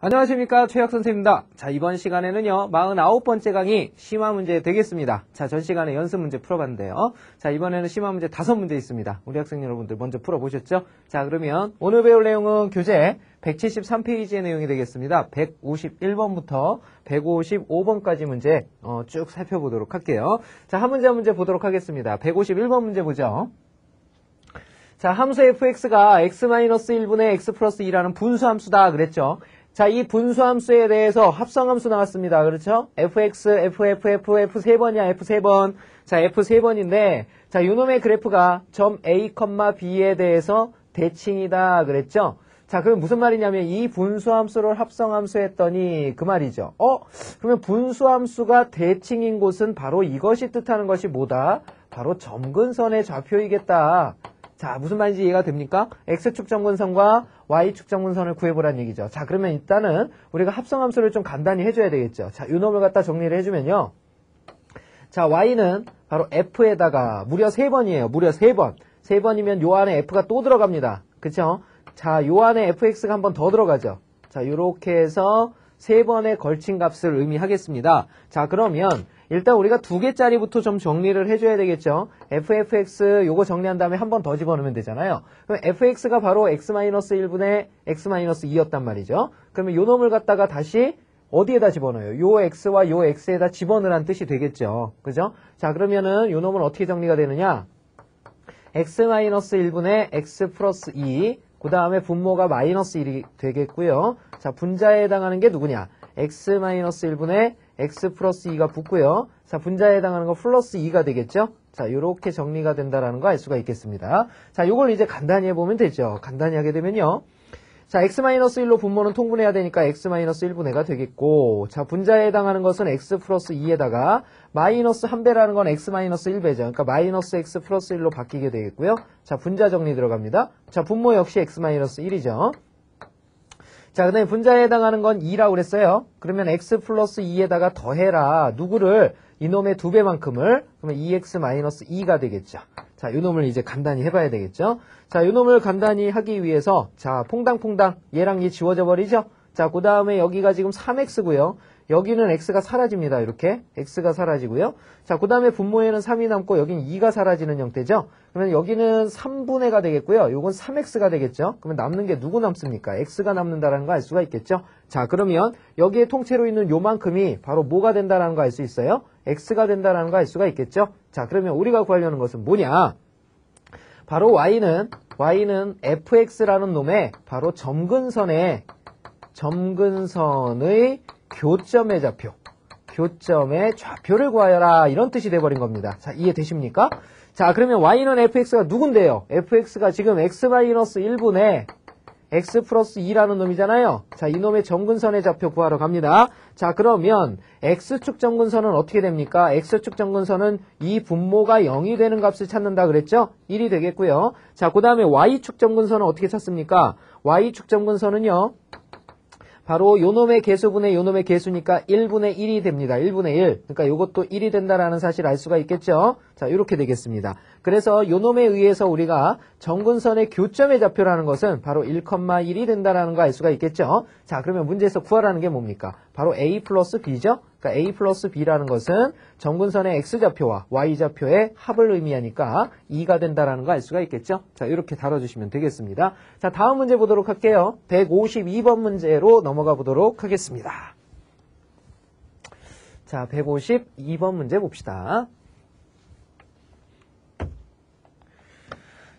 안녕하십니까, 최혁 선생님입니다. 자, 이번 시간에는요 49번째 강의 심화 문제 되겠습니다. 자, 전 시간에 연습 문제 풀어봤는데요. 자, 이번에는 심화 문제 5문제 있습니다. 우리 학생 여러분들 먼저 풀어보셨죠? 자, 그러면 오늘 배울 내용은 교재 173페이지의 내용이 되겠습니다. 151번부터 155번까지 문제 쭉 살펴보도록 할게요. 자, 한 문제 한 문제 보도록 하겠습니다. 151번 문제 보죠. 자, 함수 fx가 x-1분의 x 플러스 2라는 분수함수다 그랬죠. 자, 이 분수함수에 대해서 합성함수 나왔습니다. 그렇죠? fx, f 세 번이야, f 세 번. 자, f 세 번인데, 자, 요놈의 그래프가 점 a, b에 대해서 대칭이다 그랬죠? 자, 그럼 무슨 말이냐면 이 분수함수를 합성함수 했더니 그 말이죠. 그러면 분수함수가 대칭인 곳은 바로 이것이 뜻하는 것이 뭐다? 바로 점근선의 좌표이겠다. 자, 무슨 말인지 이해가 됩니까? x축 점근선과 y축 점근선을 구해보란 얘기죠. 자, 그러면 일단은 우리가 합성함수를 좀 간단히 해줘야 되겠죠. 자, 요 놈을 갖다 정리를 해주면요. 자, y는 바로 f에다가 무려 3번이에요. 무려 3번. 3번이면 요 안에 f가 또 들어갑니다. 그쵸? 자, 요 안에 fx가 한 번 더 들어가죠. 자, 요렇게 해서 3번의 걸친 값을 의미하겠습니다. 자, 그러면 일단 우리가 2개짜리부터 좀 정리를 해줘야 되겠죠. fx 요거 정리한 다음에 한 번 더 집어넣으면 되잖아요. 그럼 fx가 바로 x-1분의 x-2였단 말이죠. 그러면 요 놈을 갖다가 다시 어디에다 집어넣어요? 요 x와 요 x에다 집어넣으란 뜻이 되겠죠. 그죠? 자, 그러면은 요 놈은 어떻게 정리가 되느냐? x-1분의 x 플러스 2, 그 다음에 분모가 마이너스 1이 되겠고요. 자, 분자에 해당하는 게 누구냐? x-1분의 x 플러스 2가 붙고요. 자, 분자에 해당하는 거 플러스 2가 되겠죠? 자, 요렇게 정리가 된다라는 거 알 수가 있겠습니다. 자, 요걸 이제 간단히 해보면 되죠. 간단히 하게 되면요. 자, x-1로 분모는 통분해야 되니까 x-1분해가 되겠고, 자, 분자에 해당하는 것은 x 플러스 2에다가 마이너스 1배라는 건 x-1배죠. 그러니까 마이너스 x 플러스 1로 바뀌게 되겠고요. 자, 분자 정리 들어갑니다. 자, 분모 역시 x-1이죠. 자, 그 다음에 분자에 해당하는 건 2라고 그랬어요. 그러면 x 플러스 2에다가 더해라. 누구를? 이놈의 2배만큼을. 그러면 2x-2가 되겠죠. 자, 요놈을 이제 간단히 해봐야 되겠죠. 자, 요놈을 간단히 하기 위해서, 자, 퐁당퐁당 얘랑 얘 지워져 버리죠. 자, 그 다음에 여기가 지금 3x고요. 여기는 x가 사라집니다. 이렇게 x가 사라지고요. 자, 그 다음에 분모에는 3이 남고 여긴 2가 사라지는 형태죠. 그러면 여기는 3분의가 되겠고요. 요건 3x가 되겠죠. 그러면 남는 게 누구 남습니까? x가 남는다라는 거 알 수가 있겠죠. 자, 그러면 여기에 통째로 있는 요만큼이 바로 뭐가 된다라는 거 알 수 있어요? x가 된다라는 거 알 수가 있겠죠. 자, 그러면 우리가 구하려는 것은 뭐냐? 바로 y는 fx라는 놈의 바로 점근선의 교점의 좌표, 교점의 좌표를 구하여라. 이런 뜻이 돼버린 겁니다. 자, 이해되십니까? 자, 그러면 y는 fx가 누군데요? fx가 지금 x-1분의 x 플러스 2라는 놈이잖아요. 자, 이놈의 점근선의 좌표 구하러 갑니다. 자, 그러면 x축 점근선은 어떻게 됩니까? x축 점근선은 이 분모가 0이 되는 값을 찾는다 그랬죠? 1이 되겠고요. 자, 그 다음에 y축 점근선은 어떻게 찾습니까? y축 점근선은요. 바로 요놈의 개수분의 요놈의 개수니까 1분의 1이 됩니다. 1분의 1. 그러니까 요것도 1이 된다라는 사실 알 수가 있겠죠? 자, 이렇게 되겠습니다. 그래서 요놈에 의해서 우리가 점근선의 교점의 좌표라는 것은 바로 1,1이 된다라는 거 알 수가 있겠죠? 자, 그러면 문제에서 구하라는 게 뭡니까? 바로 a 플러스 b죠? 그러니까 a 플러스 b라는 것은 점근선의 x좌표와 y좌표의 합을 의미하니까 2가 된다라는 거 알 수가 있겠죠? 자, 이렇게 다뤄주시면 되겠습니다. 자, 다음 문제 보도록 할게요. 152번 문제로 넘어가 보도록 하겠습니다. 자, 152번 문제 봅시다.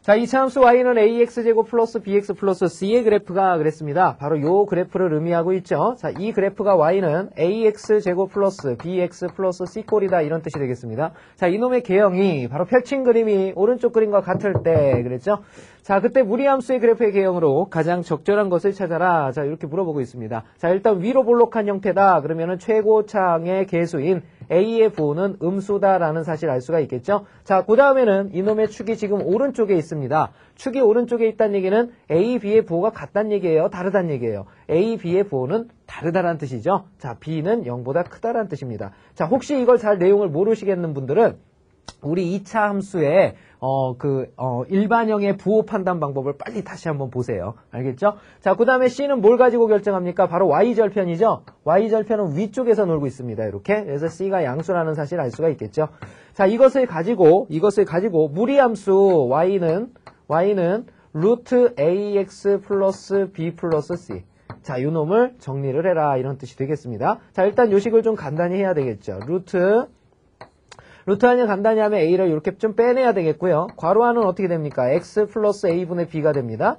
자, 이차함수 y는 ax제곱 플러스 bx 플러스 c의 그래프가 그랬습니다. 바로 요 그래프를 의미하고 있죠. 자, 이 그래프가 y는 ax제곱 플러스 bx 플러스 c꼴이다. 이런 뜻이 되겠습니다. 자, 이놈의 개형이 바로 펼친 그림이 오른쪽 그림과 같을 때 그랬죠. 자, 그때 무리함수의 그래프의 개형으로 가장 적절한 것을 찾아라. 자, 이렇게 물어보고 있습니다. 자, 일단 위로 볼록한 형태다. 그러면은 최고창의 개수인 a의 부호는 음수다라는 사실 알 수가 있겠죠. 자, 그 다음에는 이놈의 축이 지금 오른쪽에 있습니다. 축이 오른쪽에 있다는 얘기는 a, b의 부호가 같다는 얘기예요? 다르다는 얘기예요? a, b의 부호는 다르다라는 뜻이죠. 자, b는 0보다 크다라는 뜻입니다. 자, 혹시 이걸 잘 내용을 모르시겠는 분들은 우리 2차 함수의 일반형의 부호 판단 방법을 빨리 다시 한번 보세요. 알겠죠? 자, 그 다음에 C는 뭘 가지고 결정합니까? 바로 Y절편이죠? Y절편은 위쪽에서 놀고 있습니다. 이렇게. 그래서 C가 양수라는 사실을 알 수가 있겠죠? 자, 이것을 가지고 무리함수 Y는 루트 AX 플러스 B 플러스 C. 자, 요 놈을 정리를 해라. 이런 뜻이 되겠습니다. 자, 일단 요식을 좀 간단히 해야 되겠죠. 루트 안을 간단히 하면 A를 이렇게 좀 빼내야 되겠고요. 괄호 안은 어떻게 됩니까? X 플러스 A분의 B가 됩니다.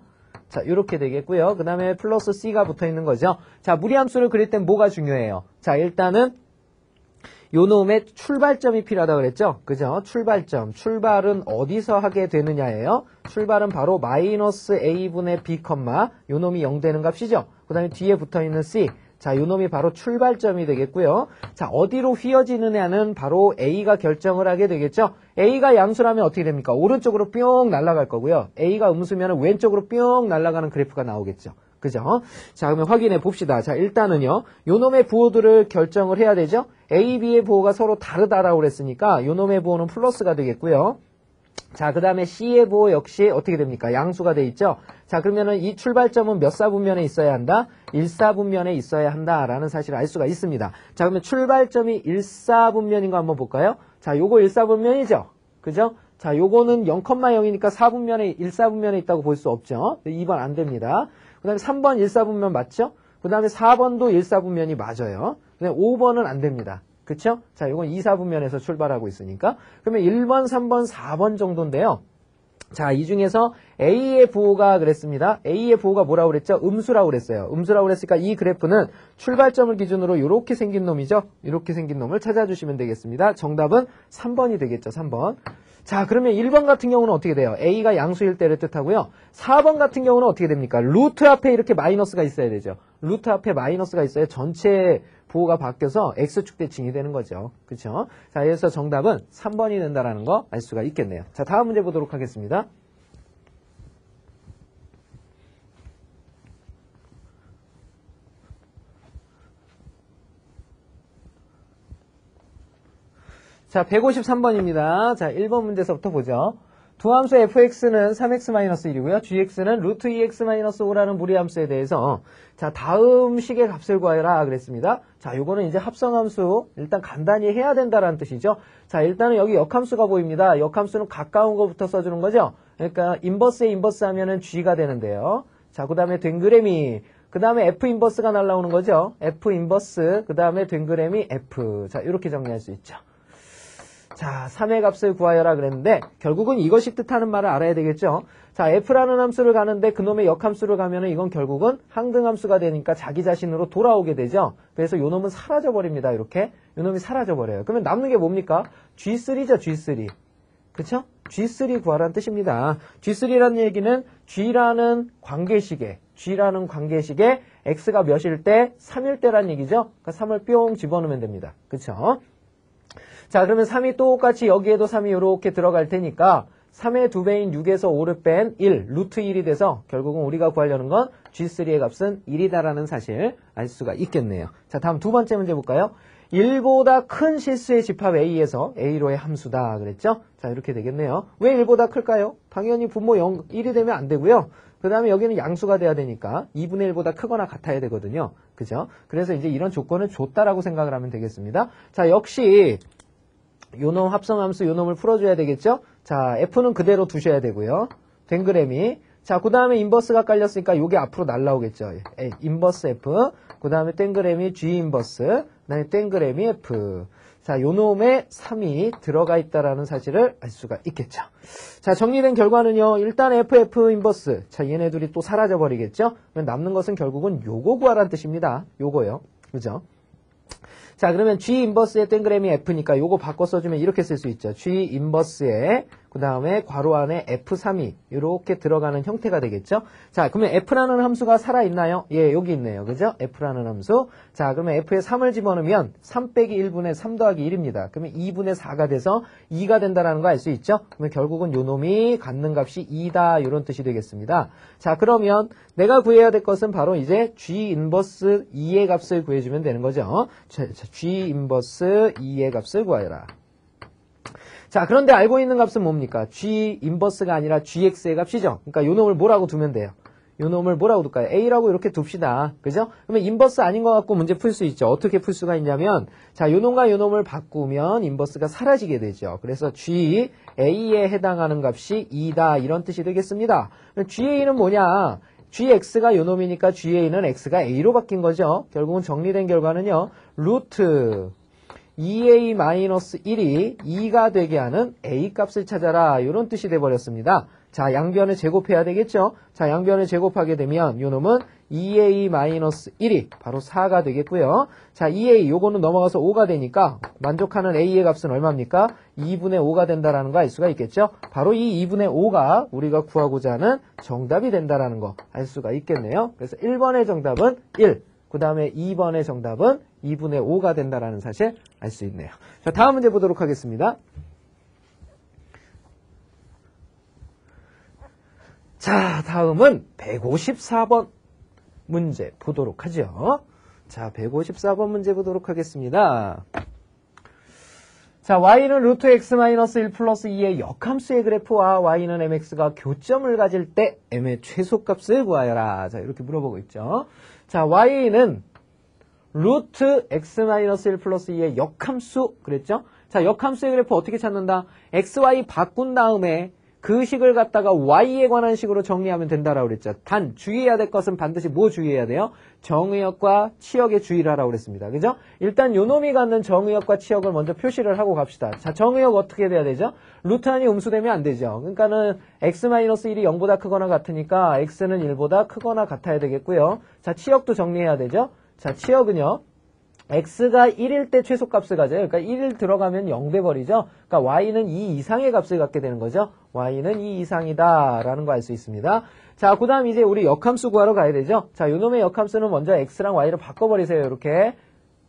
자, 이렇게 되겠고요. 그 다음에 플러스 C가 붙어 있는 거죠. 자, 무리함수를 그릴 땐 뭐가 중요해요? 자, 일단은 요 놈의 출발점이 필요하다고 그랬죠? 그죠? 출발은 어디서 하게 되느냐예요? 출발은 바로 마이너스 A분의 B, 요 놈이 0 되는 값이죠? 그 다음에 뒤에 붙어 있는 C. 자, 요 놈이 바로 출발점이 되겠고요. 자, 어디로 휘어지느냐는 바로 A가 결정을 하게 되겠죠? A가 양수라면 어떻게 됩니까? 오른쪽으로 뿅 날아갈 거고요. A가 음수면 왼쪽으로 뿅 날아가는 그래프가 나오겠죠. 그죠? 자, 그러면 확인해 봅시다. 자, 일단은요, 요 놈의 부호들을 결정을 해야 되죠? A, B의 부호가 서로 다르다라고 그랬으니까 요 놈의 부호는 플러스가 되겠고요. 자, 그 다음에 C의 부호 역시 어떻게 됩니까? 양수가 돼 있죠? 자, 그러면은 이 출발점은 몇 사분면에 있어야 한다? 1사분면에 있어야 한다라는 사실을 알 수가 있습니다. 자, 그러면 출발점이 1사분면인 거 한번 볼까요? 자, 요거 1사분면이죠? 그죠? 자, 요거는 0,0이니까 4분면에, 1사분면에 있다고 볼 수 없죠? 2번 안 됩니다. 그 다음에 3번 1사분면 맞죠? 그 다음에 4번도 1사분면이 맞아요. 그 다음에 5번은 안 됩니다. 그쵸? 자, 이건 2사분면에서 출발하고 있으니까. 그러면 1번, 3번, 4번 정도인데요. 자, 이 중에서 A의 부호가 그랬습니다. A의 부호가 뭐라고 그랬죠? 음수라고 그랬어요. 음수라고 그랬으니까 이 그래프는 출발점을 기준으로 이렇게 생긴 놈이죠? 이렇게 생긴 놈을 찾아주시면 되겠습니다. 정답은 3번이 되겠죠, 3번. 자, 그러면 1번 같은 경우는 어떻게 돼요? A가 양수일 때를 뜻하고요. 4번 같은 경우는 어떻게 됩니까? 루트 앞에 이렇게 마이너스가 있어야 되죠. 루트 앞에 마이너스가 있어야 전체 부호가 바뀌어서 X축 대칭이 되는 거죠. 그렇죠? 자, 그래서 정답은 3번이 된다라는 거 알 수가 있겠네요. 자, 다음 문제 보도록 하겠습니다. 자, 153번입니다. 자, 1번 문제서부터 보죠. 두함수 fx는 3x-1이고요. gx는 루트 2x-5라는 무리함수에 대해서 자, 다음 식의 값을 구하라 그랬습니다. 자, 요거는 이제 합성함수 일단 간단히 해야 된다라는 뜻이죠. 자, 일단은 여기 역함수가 보입니다. 역함수는 가까운 거부터 써주는 거죠. 그러니까 인버스에 인버스 하면은 g가 되는데요. 자, 그 다음에 댕그레미, 그 다음에 f 인버스가 날라오는 거죠. f 인버스, 그 다음에 댕그레미 f. 자, 이렇게 정리할 수 있죠. 자, 3의 값을 구하여라 그랬는데 결국은 이것이 뜻하는 말을 알아야 되겠죠. 자, f라는 함수를 가는데 그놈의 역함수를 가면은 이건 결국은 항등함수가 되니까 자기 자신으로 돌아오게 되죠. 그래서 요 놈은 사라져버립니다. 이렇게. 요 놈이 사라져버려요. 그러면 남는 게 뭡니까? G3죠, G3. 그쵸? G3 구하라는 뜻입니다. G3라는 얘기는 G라는 관계식에 X가 몇일 때? 3일 때란 얘기죠. 그러니까 3을 뿅 집어넣으면 됩니다. 그쵸? 자, 그러면 3이 똑같이 여기에도 3이 이렇게 들어갈 테니까 3의 2배인 6에서 5를 뺀 1, 루트 1이 돼서 결국은 우리가 구하려는 건 G3의 값은 1이다라는 사실 알 수가 있겠네요. 자, 다음 두 번째 문제 볼까요? 1보다 큰 실수의 집합 A에서 A로의 함수다 그랬죠? 자, 이렇게 되겠네요. 왜 1보다 클까요? 당연히 분모 0, 1이 되면 안 되고요. 그 다음에 여기는 양수가 돼야 되니까 2분의 1보다 크거나 같아야 되거든요. 그죠? 그래서 이제 이런 조건을 줬다라고 생각을 하면 되겠습니다. 자, 역시 요놈 합성함수 요놈을 풀어줘야 되겠죠? 자, F는 그대로 두셔야 되고요. 댕그램이. 자, 그 다음에 인버스가 깔렸으니까 요게 앞으로 날라오겠죠. 인버스 F. 그 다음에 땡그램이 G 인버스. 그 다음에 땡그램이 F. 자, 요놈에 3이 들어가 있다라는 사실을 알 수가 있겠죠. 자, 정리된 결과는요. 일단 FF 인버스. 자, 얘네 둘이 또 사라져 버리겠죠? 남는 것은 결국은 요거 구하라는 뜻입니다. 요거요. 그죠? 자, 그러면 G 인버스의 땡그램이 F니까 요거 바꿔 써주면 이렇게 쓸 수 있죠. G 인버스에 그 다음에 괄호 안에 F3이 이렇게 들어가는 형태가 되겠죠. 자, 그러면 F라는 함수가 살아있나요? 예, 여기 있네요. 그죠? F라는 함수. 자, 그러면 F에 3을 집어넣으면 3 빼기 1분의 3 더하기 1입니다. 그러면 2분의 4가 돼서 2가 된다는 거 알 수 있죠? 그러면 결국은 요 놈이 갖는 값이 2다 이런 뜻이 되겠습니다. 자, 그러면 내가 구해야 될 것은 바로 이제 G 인버스 2의 값을 구해주면 되는 거죠. 자, G 인버스 2의 값을 구하여라. 자, 그런데 알고 있는 값은 뭡니까? g 인버스가 아니라 gx의 값이죠. 그러니까 요 놈을 뭐라고 두면 돼요? 요 놈을 뭐라고 둘까요? a라고 이렇게 둡시다. 그죠? 그러면 인버스 아닌 것 같고 문제 풀 수 있죠. 어떻게 풀 수가 있냐면, 자, 요 놈과 요 놈을 바꾸면 인버스가 사라지게 되죠. 그래서 g a에 해당하는 값이 2다. 이런 뜻이 되겠습니다. ga는 뭐냐? gx가 요 놈이니까 ga는 x가 a로 바뀐 거죠. 결국은 정리된 결과는요. 루트 2a-1이 2가 되게 하는 a 값을 찾아라. 이런 뜻이 돼버렸습니다. 자, 양변을 제곱해야 되겠죠. 자, 양변을 제곱하게 되면 요 놈은 2a-1이 바로 4가 되겠고요. 자, 2a 요거는 넘어가서 5가 되니까 만족하는 a의 값은 얼마입니까? 2분의 5가 된다라는 거 알 수가 있겠죠. 바로 이 2분의 5가 우리가 구하고자 하는 정답이 된다라는 거 알 수가 있겠네요. 그래서 1번의 정답은 1, 그 다음에 2번의 정답은 2분의 5가 된다라는 사실 알 수 있네요. 자, 다음 문제 보도록 하겠습니다. 자, 다음은 154번 문제 보도록 하죠. 자, 154번 문제 보도록 하겠습니다. 자, y는 루트 x-1 플러스 2의 역함수의 그래프와 y는 mx가 교점을 가질 때 m의 최소값을 구하여라. 자, 이렇게 물어보고 있죠. 자, y는 루트 x-1 플러스 2의 역함수 그랬죠? 자, 역함수의 그래프 어떻게 찾는다? xy 바꾼 다음에 그 식을 갖다가 y에 관한 식으로 정리하면 된다라고 그랬죠. 단 주의해야 될 것은 반드시 뭐 주의해야 돼요? 정의역과 치역에 주의를 하라고 그랬습니다. 그죠? 일단 요 놈이 갖는 정의역과 치역을 먼저 표시를 하고 갑시다. 자, 정의역 어떻게 돼야 되죠? 루트 안이 음수되면 안 되죠. 그러니까는 x-1이 0보다 크거나 같으니까 x는 1보다 크거나 같아야 되겠고요. 자, 치역도 정리해야 되죠. 자, 치역은요. x가 1일 때 최소값을 가져요. 그러니까 1일 들어가면 0 돼버리죠. 그러니까 y는 2 이상의 값을 갖게 되는 거죠. y는 2 이상이다 라는 거 알 수 있습니다. 자, 그 다음 이제 우리 역함수 구하러 가야 되죠. 자, 요놈의 역함수는 먼저 x랑 y를 바꿔버리세요. 이렇게.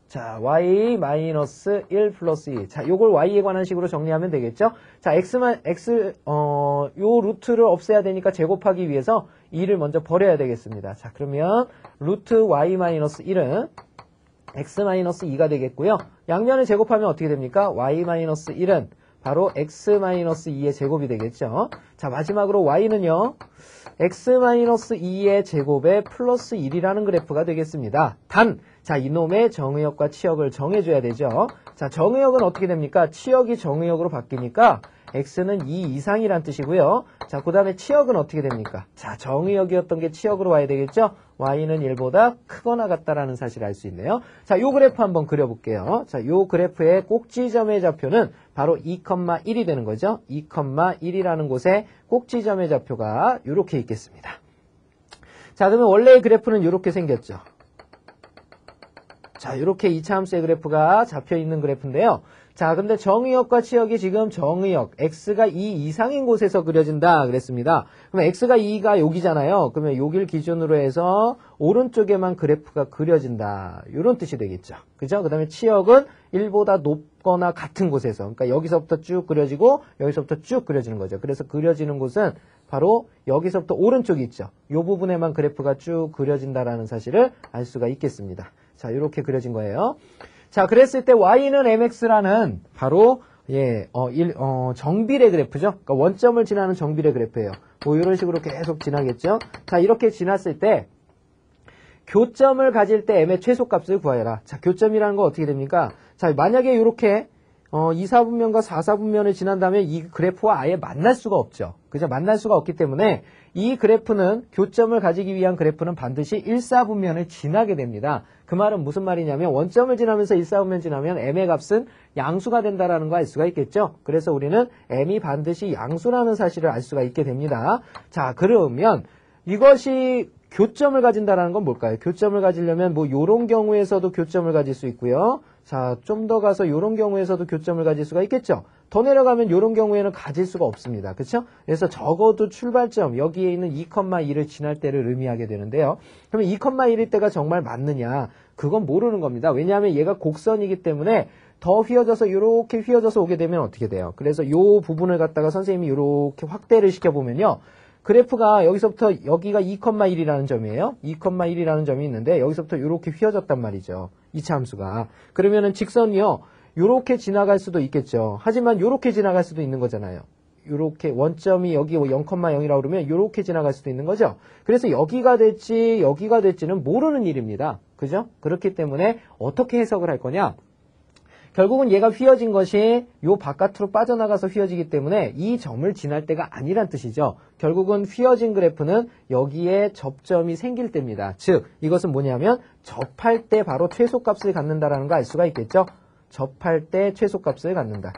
자, y-1 플러스 2. 자, 요걸 y에 관한 식으로 정리하면 되겠죠. 자, 요 루트를 없애야 되니까 제곱하기 위해서 2를 먼저 버려야 되겠습니다. 자, 그러면 루트 y-1은 x-2가 되겠고요. 양면을 제곱하면 어떻게 됩니까? y-1은 바로 x-2의 제곱이 되겠죠. 자, 마지막으로 y는요. x-2의 제곱에 플러스 1이라는 그래프가 되겠습니다. 단, 자, 이놈의 정의역과 치역을 정해줘야 되죠. 자, 정의역은 어떻게 됩니까? 치역이 정의역으로 바뀌니까 x는 2 이상이란 뜻이고요. 자, 그 다음에 치역은 어떻게 됩니까? 자, 정의역이었던 게 치역으로 와야 되겠죠? y는 1보다 크거나 같다라는 사실을 알 수 있네요. 자, 요 그래프 한번 그려볼게요. 자, 요 그래프의 꼭지점의 좌표는 바로 2,1이 되는 거죠. 2,1이라는 곳에 꼭지점의 좌표가 이렇게 있겠습니다. 자, 그러면 원래의 그래프는 이렇게 생겼죠. 자, 이렇게 2차 함수의 그래프가 잡혀 있는 그래프인데요. 자, 근데 정의역과 치역이 지금 정의역, x가 2 이상인 곳에서 그려진다 그랬습니다. 그러면 x가 2가 여기잖아요. 그러면 여기를 기준으로 해서 오른쪽에만 그래프가 그려진다. 이런 뜻이 되겠죠. 그죠? 그 다음에 치역은 1보다 높거나 같은 곳에서, 그러니까 여기서부터 쭉 그려지고 여기서부터 쭉 그려지는 거죠. 그래서 그려지는 곳은 바로 여기서부터 오른쪽이 있죠. 이 부분에만 그래프가 쭉 그려진다라는 사실을 알 수가 있겠습니다. 자, 이렇게 그려진 거예요. 자, 그랬을 때 y는 mx라는 바로 정비례 그래프죠. 그러니까 원점을 지나는 정비례 그래프예요. 뭐 이런 식으로 계속 지나겠죠. 자, 이렇게 지났을 때 교점을 가질 때 m의 최소값을 구하여라. 자, 교점이라는 거 어떻게 됩니까? 자, 만약에 이렇게 2, 4분면과 4, 4분면을 지난다면 이 그래프와 아예 만날 수가 없죠. 그죠? 만날 수가 없기 때문에 이 그래프는 교점을 가지기 위한 그래프는 반드시 1, 4분면을 지나게 됩니다. 그 말은 무슨 말이냐면 원점을 지나면서 1, 4분면 지나면 m의 값은 양수가 된다라는 거 알 수가 있겠죠. 그래서 우리는 m이 반드시 양수라는 사실을 알 수가 있게 됩니다. 자, 그러면 이것이 교점을 가진다라는 건 뭘까요? 교점을 가지려면 뭐 요런 경우에서도 교점을 가질 수 있고요. 자, 좀 더 가서 요런 경우에서도 교점을 가질 수가 있겠죠. 더 내려가면 요런 경우에는 가질 수가 없습니다. 그렇죠? 그래서 적어도 출발점 여기에 있는 2,2를 지날 때를 의미하게 되는데요. 그러면 2,1일 때가 정말 맞느냐? 그건 모르는 겁니다. 왜냐하면 얘가 곡선이기 때문에 더 휘어져서 이렇게 휘어져서 오게 되면 어떻게 돼요? 그래서 요 부분을 갖다가 선생님이 이렇게 확대를 시켜보면요. 그래프가 여기서부터 여기가 2,1이라는 점이에요. 2,1이라는 점이 있는데 여기서부터 이렇게 휘어졌단 말이죠. 2차 함수가. 그러면은 직선이요. 요렇게 지나갈 수도 있겠죠. 하지만 요렇게 지나갈 수도 있는 거잖아요. 요렇게 원점이 여기 0,0이라고 그러면 요렇게 지나갈 수도 있는 거죠. 그래서 여기가 될지는 모르는 일입니다. 그죠? 그렇기 때문에 어떻게 해석을 할 거냐? 결국은 얘가 휘어진 것이 요 바깥으로 빠져나가서 휘어지기 때문에 이 점을 지날 때가 아니란 뜻이죠. 결국은 휘어진 그래프는 여기에 접점이 생길 때입니다. 즉 이것은 뭐냐면 접할 때 바로 최소값을 갖는다라는 거 알 수가 있겠죠. 접할 때 최소값을 갖는다.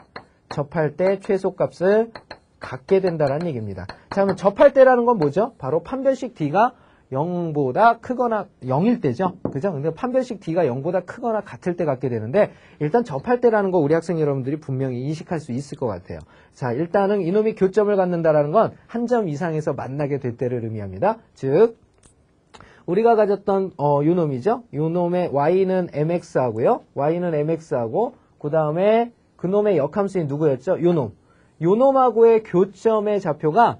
접할 때 최소값을 갖게 된다라는 얘기입니다. 자, 그러면 접할 때라는 건 뭐죠? 바로 판별식 D가 0보다 크거나 0일 때죠. 그죠? 근데 판별식 D가 0보다 크거나 같을 때 갖게 되는데 일단 접할 때라는 거 우리 학생 여러분들이 분명히 인식할 수 있을 것 같아요. 자, 일단은 이놈이 교점을 갖는다라는 건 한 점 이상에서 만나게 될 때를 의미합니다. 즉 우리가 가졌던 요놈이죠. 요놈의 y는 mx하고요. y는 mx하고 그 다음에 그놈의 역함수인 누구였죠? 요놈. 요놈하고의 교점의 좌표가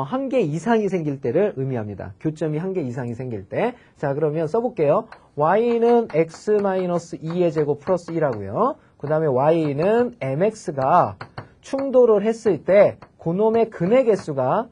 한 개 이상이 생길 때를 의미합니다. 교점이 한 개 이상이 생길 때. 자, 그러면 써볼게요. y는 x-2의 제곱 플러스 1하고요. 그 다음에 y는 mx가 충돌을 했을 때 그놈의 근의 개수가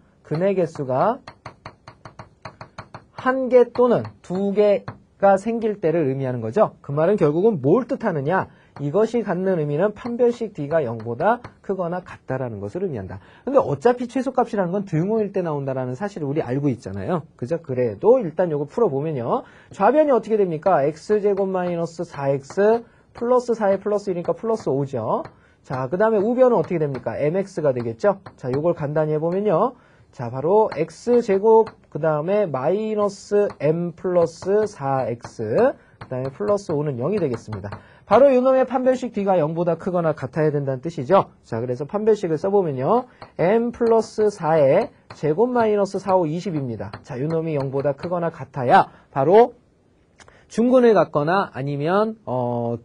한 개 또는 두 개가 생길 때를 의미하는 거죠. 그 말은 결국은 뭘 뜻하느냐? 이것이 갖는 의미는 판별식 D가 0보다 크거나 같다라는 것을 의미한다. 근데 어차피 최소값이라는 건 등호일 때 나온다라는 사실을 우리 알고 있잖아요. 그죠? 그래도 일단 요거 풀어보면요. 좌변이 어떻게 됩니까? x제곱 마이너스 4x 플러스 4에 플러스 1이니까 플러스 5죠. 자, 그 다음에 우변은 어떻게 됩니까? mx가 되겠죠? 자, 요걸 간단히 해보면요. 자, 바로 x제곱 그 다음에 마이너스 m 플러스 4x 그 다음에 플러스 5는 0이 되겠습니다. 바로 이놈의 판별식 D가 0보다 크거나 같아야 된다는 뜻이죠. 자, 그래서 판별식을 써보면요. m 플러스 4의 제곱 마이너스 4, 5, 20입니다. 자, 이놈이 0보다 크거나 같아야 바로 중근을 갖거나 아니면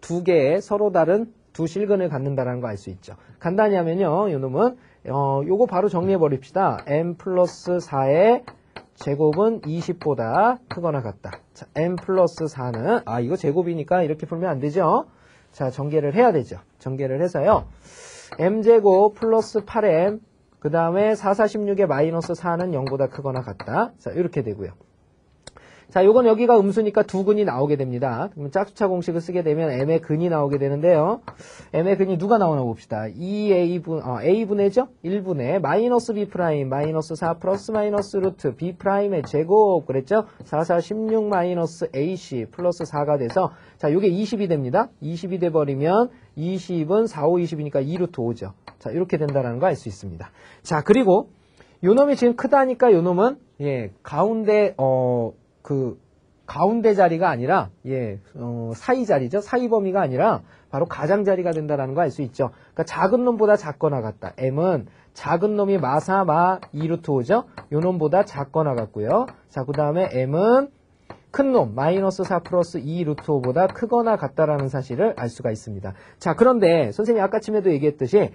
두 개의 서로 다른 두 실근을 갖는다라는 거 알 수 있죠. 간단히 하면요. 이놈은 요거 바로 정리해 버립시다. m 플러스 4의 제곱은 20보다 크거나 같다. 자, m 플러스 4는 이거 제곱이니까 이렇게 풀면 안 되죠. 자, 전개를 해야 되죠. 전개를 해서요. m제곱 플러스 8m 그 다음에 4, 4, 16의 마이너스 4는 0보다 크거나 같다. 자, 이렇게 되고요. 자, 요건 여기가 음수니까 두 근이 나오게 됩니다. 그러면 짝수차 공식을 쓰게 되면 m의 근이 나오게 되는데요. m의 근이 누가 나오나 봅시다. 2a분의죠? 1분의 마이너스 b 프라임 마이너스 4 플러스 마이너스 루트 b 프라임의 제곱 그랬죠? 4, 4, 16 마이너스 ac 플러스 4가 돼서 자, 요게 20이 됩니다. 20이 돼버리면 20은 4, 5, 20이니까 2루트 5죠. 자, 이렇게 된다는 거 알 수 있습니다. 자, 그리고 요놈이 지금 크다니까 요놈은 가운데 가운데 자리가 아니라, 사이 자리죠. 사이 범위가 아니라, 바로 가장 자리가 된다는 거 알 수 있죠. 그러니까 작은 놈보다 작거나 같다. m은 작은 놈이 마사, 2루트 5죠. 요 놈보다 작거나 같고요. 자, 그 다음에 m은 큰 놈, 마이너스 4 플러스 2루트 5보다 크거나 같다라는 사실을 알 수가 있습니다. 자, 그런데, 선생님이 아까쯤에도 얘기했듯이,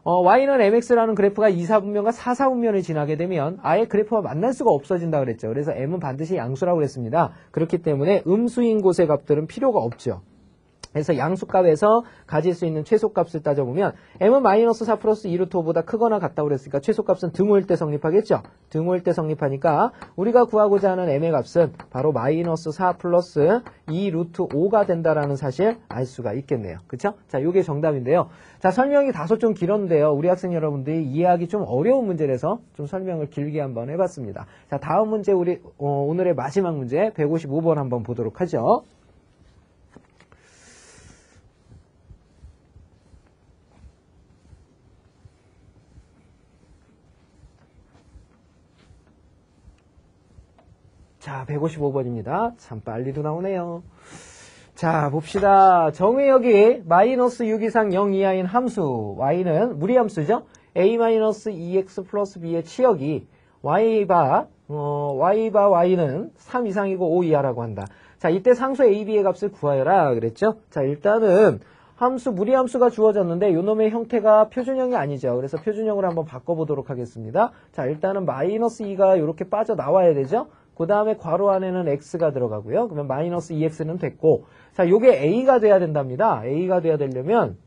y는 mx라는 그래프가 2, 4분면과 4, 4분면을 지나게 되면 아예 그래프와 만날 수가 없어진다 그랬죠. 그래서 m은 반드시 양수라고 그랬습니다. 그렇기 때문에 음수인 곳의 값들은 필요가 없죠. 그래서 양수값에서 가질 수 있는 최소값을 따져보면 m은 마이너스 4 플러스 2루트 5보다 크거나 같다고 그랬으니까 최소값은 등호일 때 성립하겠죠. 등호일 때 성립하니까 우리가 구하고자 하는 m의 값은 바로 마이너스 4 플러스 2루트 5가 된다라는 사실 알 수가 있겠네요. 그쵸? 자, 요게 정답인데요. 자, 설명이 다소 좀 길었는데요. 우리 학생 여러분들이 이해하기 좀 어려운 문제라서 좀 설명을 길게 한번 해봤습니다. 자, 다음 문제 우리 오늘의 마지막 문제 155번 한번 보도록 하죠. 자, 155번입니다. 참 빨리도 나오네요. 자, 봅시다. 정의역이 마이너스 6 이상 0 이하인 함수 y는 무리함수죠. a-2x 플러스 b의 치역이 y바 y는 3 이상이고 5 이하라고 한다. 자, 이때 상수 a, b의 값을 구하여라 그랬죠. 자, 일단은 무리함수가 주어졌는데 요놈의 형태가 표준형이 아니죠. 그래서 표준형으로 한번 바꿔보도록 하겠습니다. 자, 일단은 마이너스 2가 이렇게 빠져나와야 되죠. 그 다음에 괄호 안에는 x가 들어가고요. 그러면 마이너스 2x는 됐고, 자, 요게 a가 돼야 된답니다. a가 돼야 되려면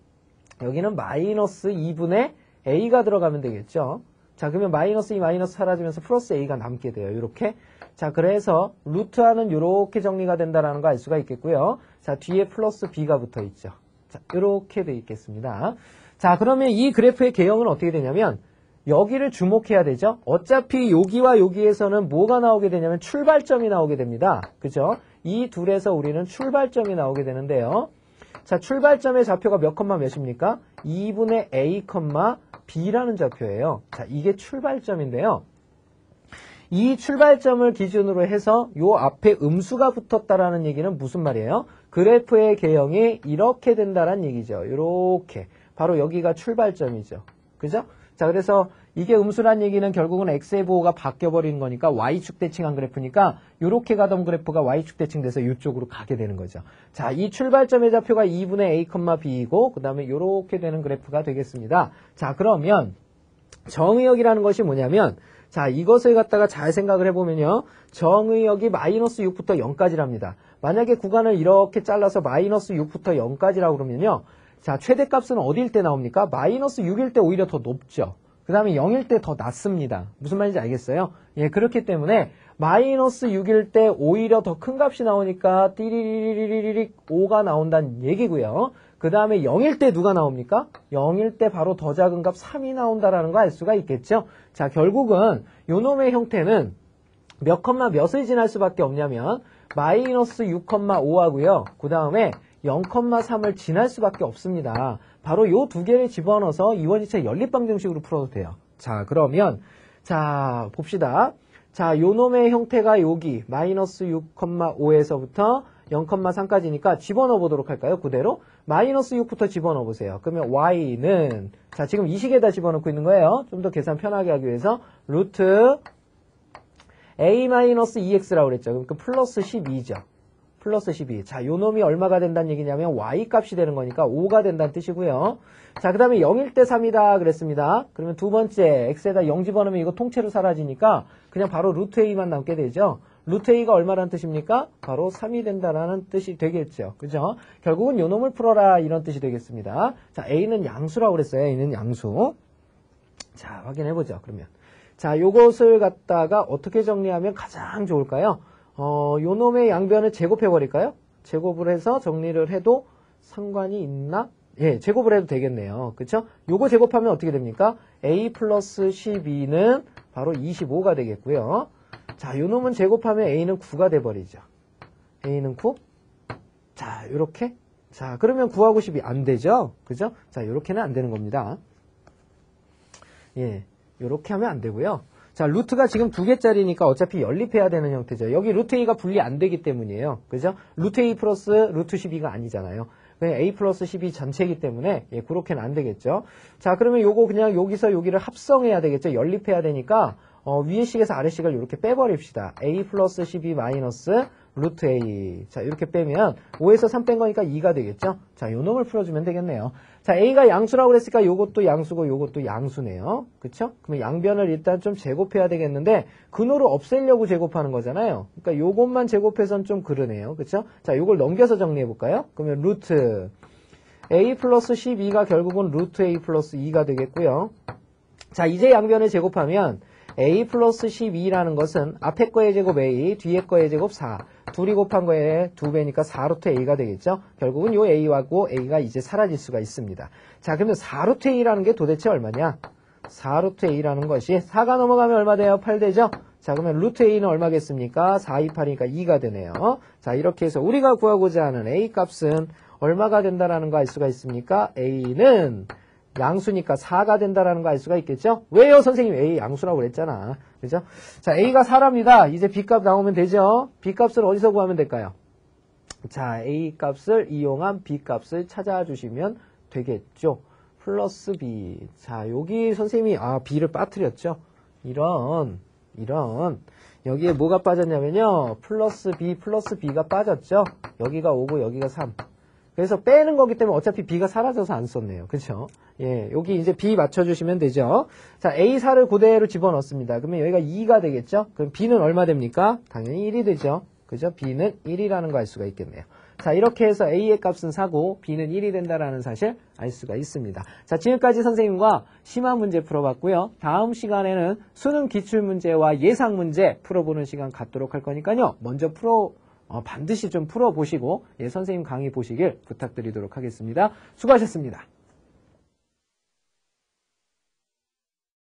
여기는 마이너스 2분의 a가 들어가면 되겠죠. 자, 그러면 마이너스 2 마이너스 사라지면서 플러스 a가 남게 돼요. 이렇게. 자, 그래서 루트하는 이렇게 정리가 된다라는 거 알 수가 있겠고요. 자, 뒤에 플러스 b가 붙어 있죠. 자, 이렇게 돼 있겠습니다. 자, 그러면 이 그래프의 개형은 어떻게 되냐면 여기를 주목해야 되죠. 어차피 여기와 여기에서는 뭐가 나오게 되냐면 출발점이 나오게 됩니다. 그죠? 이 둘에서 우리는 출발점이 나오게 되는데요. 자, 출발점의 좌표가 몇 컴마 몇입니까? 2분의 a, b라는 좌표예요. 자, 이게 출발점인데요. 이 출발점을 기준으로 해서 요 앞에 음수가 붙었다라는 얘기는 무슨 말이에요? 그래프의 개형이 이렇게 된다는 얘기죠. 이렇게. 바로 여기가 출발점이죠. 그죠? 자, 그래서 이게 음수란 얘기는 결국은 x의 부호가 바뀌어버리는 거니까 y축 대칭한 그래프니까 이렇게 가던 그래프가 y축 대칭돼서 이쪽으로 가게 되는 거죠. 자, 이 출발점의 좌표가 2분의 a, b이고 그 다음에 이렇게 되는 그래프가 되겠습니다. 자, 그러면 정의역이라는 것이 뭐냐면 자, 이것을 갖다가 잘 생각을 해보면요. 정의역이 마이너스 6부터 0까지랍니다. 만약에 구간을 이렇게 잘라서 마이너스 6부터 0까지라고 그러면요. 자, 최대값은 어디일 때 나옵니까? 마이너스 6일 때 오히려 더 높죠. 그 다음에 0일 때 더 낮습니다. 무슨 말인지 알겠어요? 예, 그렇기 때문에 마이너스 6일 때 오히려 더 큰 값이 나오니까 띠리리리리리 5가 나온다는 얘기고요. 그 다음에 0일 때 누가 나옵니까? 0일 때 바로 더 작은 값 3이 나온다라는 거 알 수가 있겠죠? 자, 결국은 요놈의 형태는 몇 컴마 몇을 지날 수밖에 없냐면 마이너스 6,5 하고요. 그 다음에 0,3을 지날 수밖에 없습니다. 바로 요 두 개를 집어넣어서 이원지체 연립방정식으로 풀어도 돼요. 자, 그러면 자, 봅시다. 자, 요놈의 형태가 여기 마이너스 6,5에서부터 0,3까지니까 집어넣어 보도록 할까요? 그대로 마이너스 6부터 집어넣어 보세요. 그러면 y는 자, 지금 이 식에다 집어넣고 있는 거예요. 좀 더 계산 편하게 하기 위해서 루트 a-2x라고 그랬죠. 그러니까 플러스 12죠. 플러스 12. 자, 요 놈이 얼마가 된다는 얘기냐면 y 값이 되는 거니까 5가 된다는 뜻이고요. 자, 그 다음에 0일 때 3이다 그랬습니다. 그러면 두 번째 x에다 0 집어넣으면 이거 통째로 사라지니까 그냥 바로 루트 a만 남게 되죠. 루트 a가 얼마라는 뜻입니까? 바로 3이 된다라는 뜻이 되겠죠. 그죠? 결국은 요 놈을 풀어라 이런 뜻이 되겠습니다. 자, a는 양수라고 그랬어요. a는 양수. 자, 확인해보죠. 그러면. 자, 요것을 갖다가 어떻게 정리하면 가장 좋을까요? 요 놈의 양변을 제곱해버릴까요? 제곱을 해서 정리를 해도 상관이 있나? 예, 제곱을 해도 되겠네요. 그쵸? 요거 제곱하면 어떻게 됩니까? a 플러스 12는 바로 25가 되겠고요. 자, 요 놈은 제곱하면 a는 9가 돼버리죠. a는 9? 자, 요렇게. 자, 그러면 9하고 10이 안 되죠? 그죠? 자, 요렇게는 안 되는 겁니다. 예, 요렇게 하면 안 되고요. 자, 루트가 지금 2개짜리니까 어차피 연립해야 되는 형태죠. 여기 루트 a가 분리 안 되기 때문이에요. 그죠? 루트 a 플러스 루트 12가 아니잖아요. 그냥 a 플러스 12 전체이기 때문에 예, 그렇게는 안 되겠죠. 자, 그러면 요거 그냥 여기서 여기를 합성해야 되겠죠. 연립해야 되니까 위에 식에서 아래 식을 이렇게 빼버립시다. a 플러스 12 마이너스 루트 a. 자, 이렇게 빼면 5에서 3 뺀 거니까 2가 되겠죠. 자, 요 놈을 풀어주면 되겠네요. 자, a가 양수라고 그랬으니까 요것도 양수고 요것도 양수네요. 그쵸? 그러면 양변을 일단 좀 제곱해야 되겠는데 근호를 없애려고 제곱하는 거잖아요. 그러니까 요것만 제곱해선 좀 그러네요. 그쵸? 자, 요걸 넘겨서 정리해 볼까요? 그러면 루트 a 플러스 12가 결국은 루트 a 플러스 2가 되겠고요. 자, 이제 양변을 제곱하면 a 플러스 12라는 것은 앞에 거의 제곱 a, 뒤에 거의 제곱 4. 둘이 곱한 거에 2배니까 4루트 a가 되겠죠. 결국은 요 a하고 a가 이제 사라질 수가 있습니다. 자, 그러면 4루트 a라는 게 도대체 얼마냐? 4루트 a라는 것이 4가 넘어가면 얼마 돼요? 8 되죠? 자, 그러면 루트 a는 얼마겠습니까? 4, 2, 8이니까 2가 되네요. 자, 이렇게 해서 우리가 구하고자 하는 a 값은 얼마가 된다라는 거 알 수가 있습니까? a는 양수니까 4가 된다라는 거 알 수가 있겠죠? 왜요? 선생님 A 양수라고 그랬잖아. 그죠? 자, A가 4랍니다. 이제 B값 나오면 되죠? B값을 어디서 구하면 될까요? 자, A값을 이용한 B값을 찾아주시면 되겠죠? 플러스 B. 자, 여기 선생님이 B를 빠뜨렸죠? 이런 여기에 뭐가 빠졌냐면요. 플러스 B가 빠졌죠? 여기가 5고 여기가 3. 그래서 빼는 거기 때문에 어차피 B가 사라져서 안 썼네요. 그쵸? 예, 여기 이제 B 맞춰주시면 되죠. 자, A4를 그대로 집어넣습니다. 그러면 여기가 2가 되겠죠? 그럼 B는 얼마 됩니까? 당연히 1이 되죠. 그죠? B는 1이라는 거 알 수가 있겠네요. 자, 이렇게 해서 A의 값은 4고 B는 1이 된다라는 사실 알 수가 있습니다. 자, 지금까지 선생님과 심화 문제 풀어봤고요. 다음 시간에는 수능 기출문제와 예상문제 풀어보는 시간 갖도록 할 거니까요. 먼저 반드시 좀 풀어보시고 선생님 강의 보시길 부탁드리도록 하겠습니다. 수고하셨습니다.